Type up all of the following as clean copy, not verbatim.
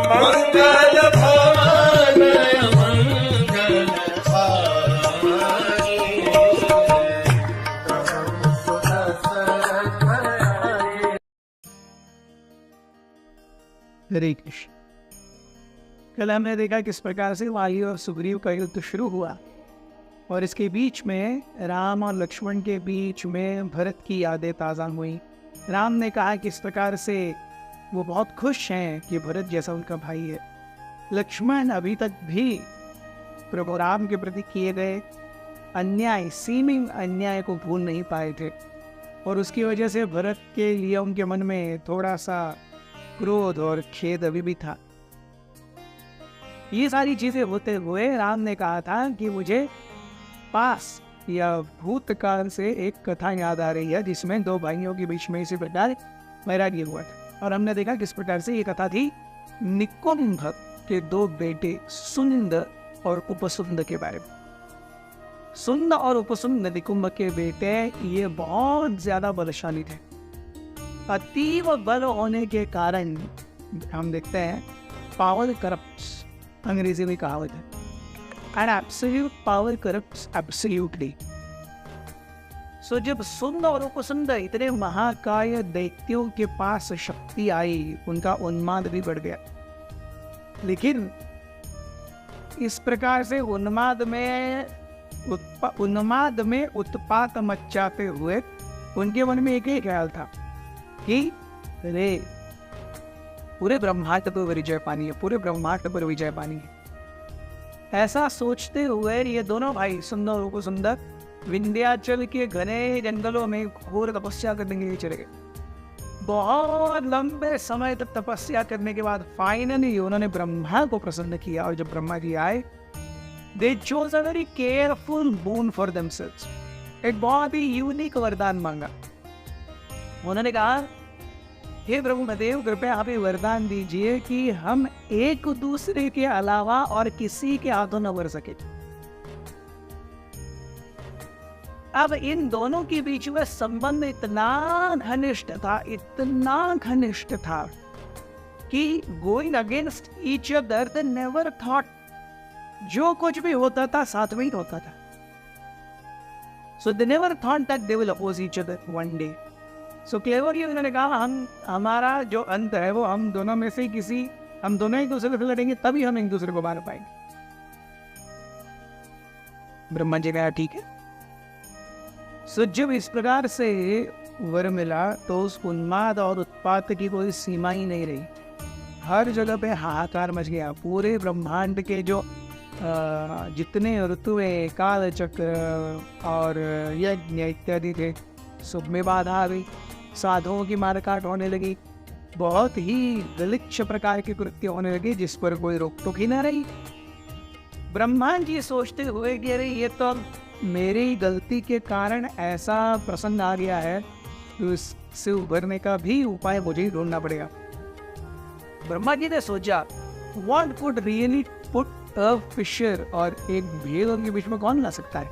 मंगल भवन मंगल हारी। हरे कृष्ण। कल हमने देखा किस प्रकार से वाली और सुग्रीव का युद्ध शुरू हुआ और इसके बीच में राम और लक्ष्मण के बीच में भरत की यादें ताज़ा हुई। राम ने कहा किस प्रकार से वो बहुत खुश हैं कि भरत जैसा उनका भाई है। लक्ष्मण अभी तक भी प्रभु राम के प्रति किए गए अन्याय, सीमिंग अन्याय को भूल नहीं पाए थे और उसकी वजह से भरत के लिए उनके मन में थोड़ा सा क्रोध और खेद अभी भी था। ये सारी चीजें होते हुए राम ने कहा था कि मुझे पास या भूतकाल से एक कथा याद आ रही है जिसमें दो भाइयों के बीच में इसी प्रकार वैराग्य हुआ था। और हमने देखा किस प्रकार से ये कथा थी निकुंभ के दो बेटे सुंद और उपसुंद के बारे में। सुंद और उपसुंद निकुंभ के बेटे ये बहुत ज्यादा बलशाली थे। अतीव बल होने के कारण हम देखते हैं पावर करप्ट्स, अंग्रेजी में कहावत है, and absolute power corrupts absolutely. So जब सुंद और उपसुंद इतने महाकाय दैत्यों के पास शक्ति आई, उनका उन्माद भी बढ़ गया। लेकिन इस प्रकार से उन्माद में उत्पात मचाते हुए उनके मन में एक ही ख्याल था कि अरे पूरे ब्रह्मांड पर विजय पानी है, पूरे ब्रह्मांड पर विजय पानी है। ऐसा सोचते हुए ये दोनों भाई सुंदर और उपसुंद विंध्याचल के घने जंगलों में घोर तपस्या करने के लिए चले गए। बहुत लंबे समय तक तपस्या करने के बाद फाइनली उन्होंने ब्रह्मा को प्रसन्न किया और जब ब्रह्मा जी आए, they chose a very careful bone for themselves. एक बहुत ही यूनिक वरदान मांगा। उन्होंने कहा हे ब्रह्मदेव, कृपया आप ये वरदान दीजिए कि हम एक दूसरे के अलावा और किसी के हाथों न मर सके। अब इन दोनों के बीच में संबंध इतना घनिष्ठ था कि going against each other they never thought, जो कुछ भी होता था साथ में ही होता था। So they never thought that they will oppose each other one day. So cleverly उन्होंने कहा हमारा जो अंत है वो हम दोनों में से हम दोनों एक दूसरे से लड़ेंगे, तभी हम एक दूसरे को मार पाएंगे। ब्रह्मा जी ने कहा ठीक है। सो जब इस प्रकार से वर मिला तो उस उन्माद और उत्पात की कोई सीमा ही नहीं रही। हर जगह पे हाहाकार मच गया। पूरे ब्रह्मांड के जो जितने ऋतुएं, काल चक्र और यज्ञ इत्यादि थे, सब में बाधा आ गई। साधुओं की मार काट होने लगी। बहुत ही गलिच्छ प्रकार के कृत्य होने लगे जिस पर कोई रोक टोक ही ना रही। ब्रह्मा जी सोचते हुए कि अरे ये तो मेरी गलती के कारण ऐसा प्रसंग आ गया है तो इससे उभरने का भी उपाय मुझे ही ढूंढना पड़ेगा। ब्रह्मा जी ने सोचा what could really put a fissure, और एक भेद के बीच में कौन ला सकता है।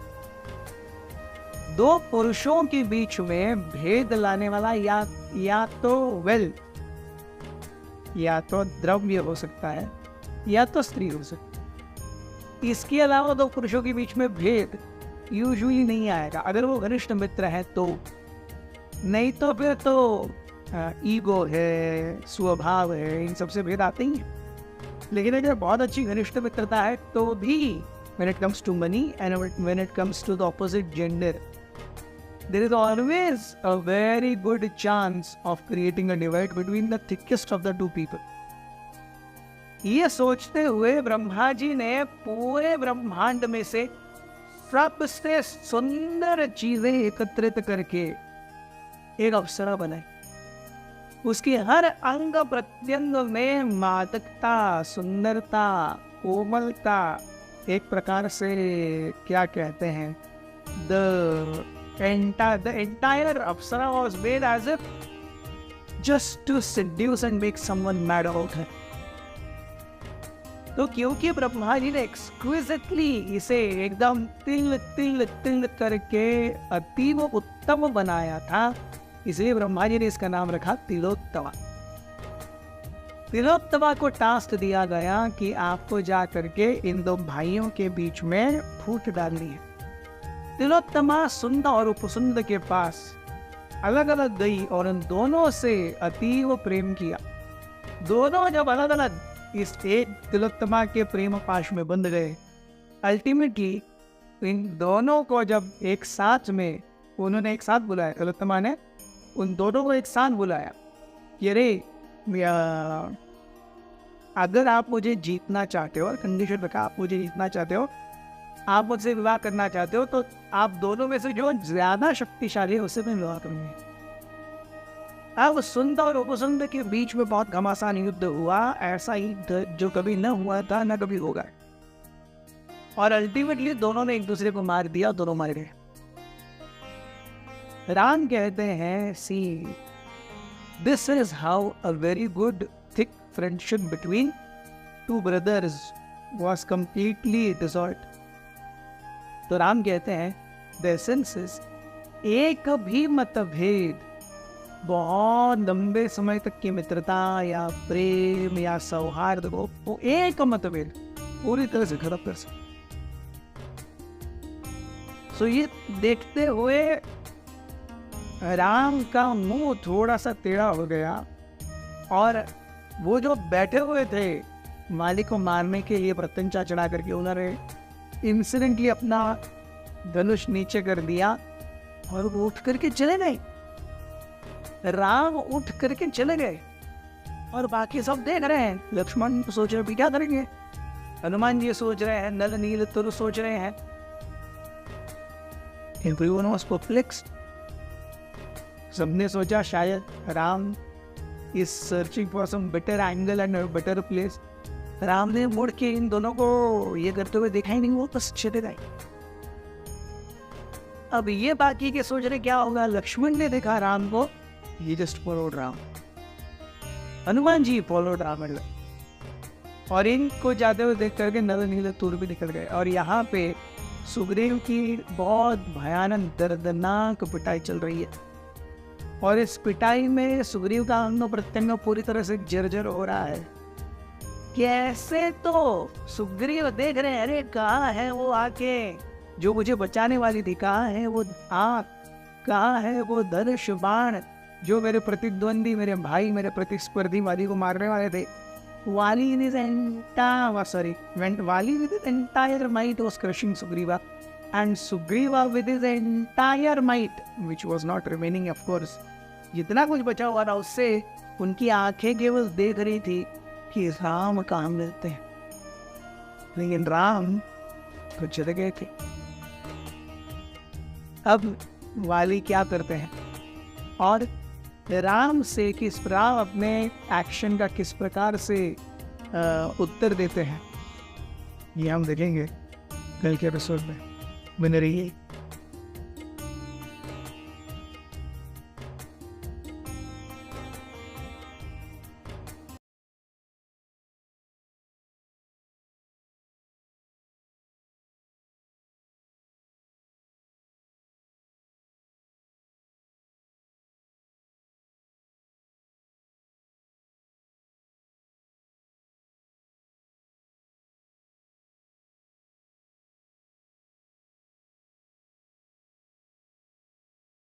दो पुरुषों के बीच में भेद लाने वाला या तो वेल्थ, या तो द्रव्य हो सकता है, या तो स्त्री हो सकती है। इसके अलावा दो पुरुषों के बीच में भेद यूजुअली नहीं आएगा अगर वो घनिष्ठ मित्र है तो। नहीं तो फिर तो ईगो है, स्वभाव है, इन सबसे भेद आते ही हैं। लेकिन अगर बहुत अच्छी घनिष्ठ मित्रता है तो भी when it comes to money and when it comes to the opposite gender, there is always a very good chance of creating a divide between the thickest of the two people. ये सोचते हुए ब्रह्मा जी ने पूरे ब्रह्मांड में से सबसे सुंदर चीजें एकत्रित करके एक अप्सरा बनाई। उसकी हर अंग प्रत्यंग में मादकता, सुंदरता, कोमलता, एक प्रकार से क्या कहते हैं, the entire Apsara was made as if just to seduce and make someone mad about her. तो क्योंकि ब्रह्मा जी ने एक्सक्विजिटली इसे एकदम तिल तिल तिल करके अतीव उत्तम बनाया था, इसलिए ब्रह्मा जी ने इसका नाम रखा तिलोत्तमा। तिलोत्तमा को टास्क दिया गया कि आपको जा करके इन दो भाइयों के बीच में फूट डालनी है। तिलोत्तमा सुंद और उपसुंद के पास अलग अलग गई और उन दोनों से अतीव प्रेम किया। दोनों जब अलग अलग इस एक तिलोत्तमा के प्रेम पाश में बंध गए, अल्टीमेटली इन दोनों को जब एक साथ में उन्होंने एक साथ बुलाया, तिलोत्तमा ने उन दोनों को एक साथ बुलाया कि रे अगर आप मुझे जीतना चाहते हो, और कंडीशन रखा आप मुझे जीतना चाहते हो, आप मुझसे विवाह करना चाहते हो, तो आप दोनों में से जो ज्यादा शक्तिशाली है उससे मैं विवाह करूंगी। अब सुंद और उपसुंद के बीच में बहुत घमासान युद्ध हुआ, ऐसा युद्ध जो कभी न हुआ था न कभी होगा, और अल्टीमेटली दोनों ने एक दूसरे को मार दिया, दोनों मर गए। राम कहते हैं, see this is how a very good thick friendship between two brothers was completely dissolved. तो राम कहते हैं द एसेंस इज एक भी मतभेद बहुत लंबे समय तक की मित्रता या प्रेम या सौहार्द को वो एक मतभेद पूरी तरह से खत्म कर सकते। सो ये देखते हुए राम का मुंह थोड़ा सा टेढ़ा हो गया, और वो जो बैठे हुए थे मालिक को मारने के लिए प्रत्यंचा चढ़ा करके, उन्होंने इंसिडेंटली अपना धनुष नीचे कर दिया और वो उठ करके चले गए। राम उठ करके चले गए और बाकी सब देख रहे हैं। लक्ष्मण सोच रहे क्या करेंगे, हनुमान जी सोच रहे हैं, नल नील तुर सोच रहे हैं। Everyone was perplexed. सबने सोचा शायद Ram is searching for some better angle and better place. Ram ने मुड़ के इन दोनों को ये करते हुए देखा ही नहीं, वो बस चले गए। अब ये बाकी के सोच रहे क्या होगा। लक्ष्मण ने देखा राम को, he just followed Ram. Hanuman ji followed Ram, और इनको जाते हुए देख करके नल नील तुर भी निकल गए। और यहाँ पे सुग्रीव की बहुत भयानक दर्दनाक पिटाई चल रही है, और इस पिटाई में सुग्रीव का अंग प्रत्यंग पूरी तरह से जर्जर हो रहा है। कैसे तो सुग्रीव देख रहे हैं, अरे कहाँ है वो आके जो मुझे बचाने वाली थी, कहाँ है वो आँख, कहाँ है वो धनुष बाण जो मेरे प्रतिद्वंदी, मेरे भाई, मेरे प्रतिस्पर्धी वाली को मारने वाले थे। Wali in his Wali with his entire might was crushing Sugriva, and Sugriva with his entire might, which was not remaining of course, जितना कुछ बचा हुआ था उससे उनकी आंखें केवल देख रही थी कि राम कहाँ मिलते हैं, लेकिन राम तो चले गए थे। अब वाली क्या करते हैं और राम से राम अपने एक्शन का किस प्रकार से उत्तर देते हैं, ये हम देखेंगे कल के एपिसोड में। बने रहिए।